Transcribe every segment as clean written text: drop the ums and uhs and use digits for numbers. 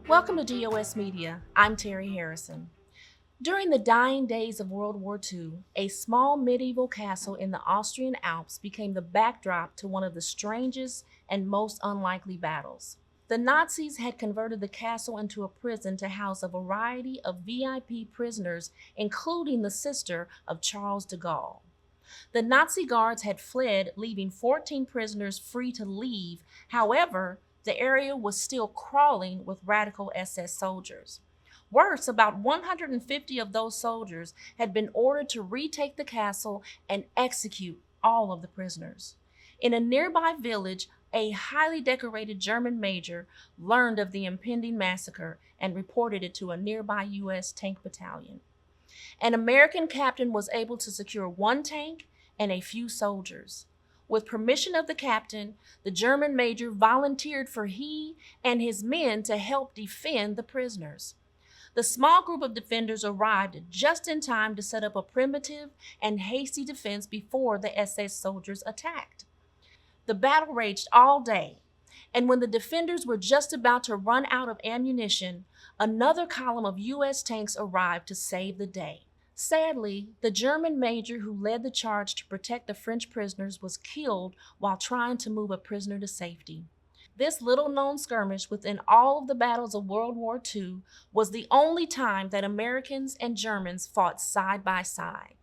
Welcome to DOS Media. I'm Terry Harrison. During the dying days of World War II, a small medieval castle in the Austrian Alps became the backdrop to one of the strangest and most unlikely battles. The Nazis had converted the castle into a prison to house a variety of VIP prisoners, including the sister of Charles de Gaulle. The Nazi guards had fled, leaving 14 prisoners free to leave. However, the area was still crawling with radical SS soldiers. Worse, about 150 of those soldiers had been ordered to retake the castle and execute all of the prisoners. In a nearby village, a highly decorated German major learned of the impending massacre and reported it to a nearby U.S. tank battalion. An American captain was able to secure one tank and a few soldiers. With permission of the captain, the German major volunteered for he and his men to help defend the prisoners. The small group of defenders arrived just in time to set up a primitive and hasty defense before the SS soldiers attacked. The battle raged all day, and when the defenders were just about to run out of ammunition, another column of U.S. tanks arrived to save the day. Sadly, the German major who led the charge to protect the French prisoners was killed while trying to move a prisoner to safety. This little-known skirmish within all of the battles of World War II was the only time that Americans and Germans fought side by side.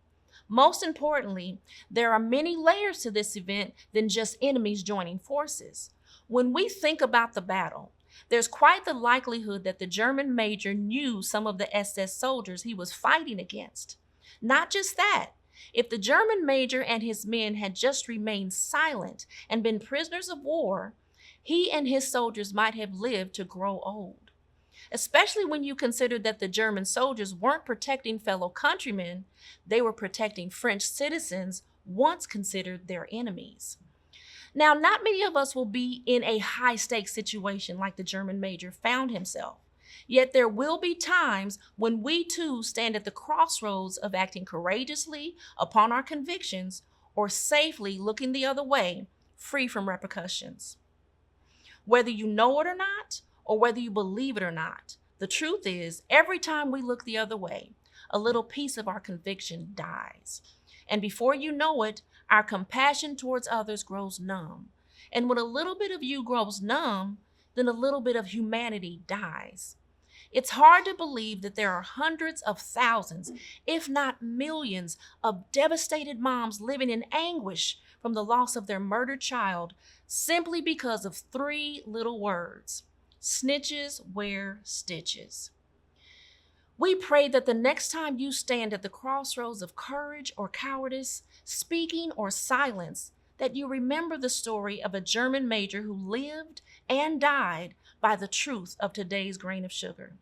Most importantly, there are many layers to this event than just enemies joining forces. When we think about the battle, there's quite the likelihood that the German major knew some of the SS soldiers he was fighting against. Not just that, if the German major and his men had just remained silent and been prisoners of war, he and his soldiers might have lived to grow old. Especially when you consider that the German soldiers weren't protecting fellow countrymen, they were protecting French citizens once considered their enemies. Now, not many of us will be in a high-stakes situation like the German major found himself. Yet there will be times when we too stand at the crossroads of acting courageously upon our convictions or safely looking the other way, free from repercussions. Whether you know it or not, or whether you believe it or not, the truth is, every time we look the other way, a little piece of our conviction dies. And before you know it, our compassion towards others grows numb. And when a little bit of you grows numb, then a little bit of humanity dies. It's hard to believe that there are hundreds of thousands, if not millions, of devastated moms living in anguish from the loss of their murdered child simply because of 3 little words: snitches wear stitches. We pray that the next time you stand at the crossroads of courage or cowardice, speaking or silence, that you remember the story of a German major who lived and died by the truth of today's grain of sugar.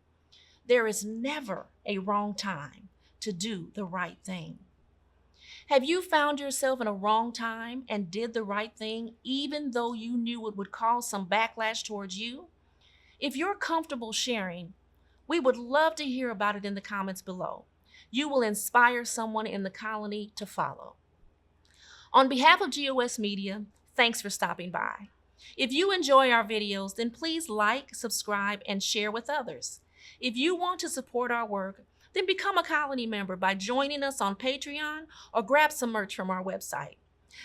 There is never a wrong time to do the right thing. Have you found yourself in a wrong time and did the right thing even though you knew it would cause some backlash towards you? If you're comfortable sharing, we would love to hear about it in the comments below. You will inspire someone in the colony to follow. On behalf of GOS Media, thanks for stopping by. If you enjoy our videos, then please like, subscribe, and share with others. If you want to support our work, then become a colony member by joining us on Patreon or grab some merch from our website.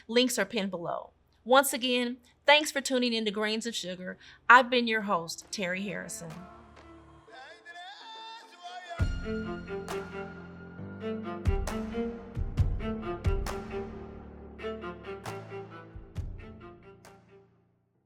Links are pinned below. Once again, thanks for tuning in to Grains of Sugar. I've been your host, Terry Harrison.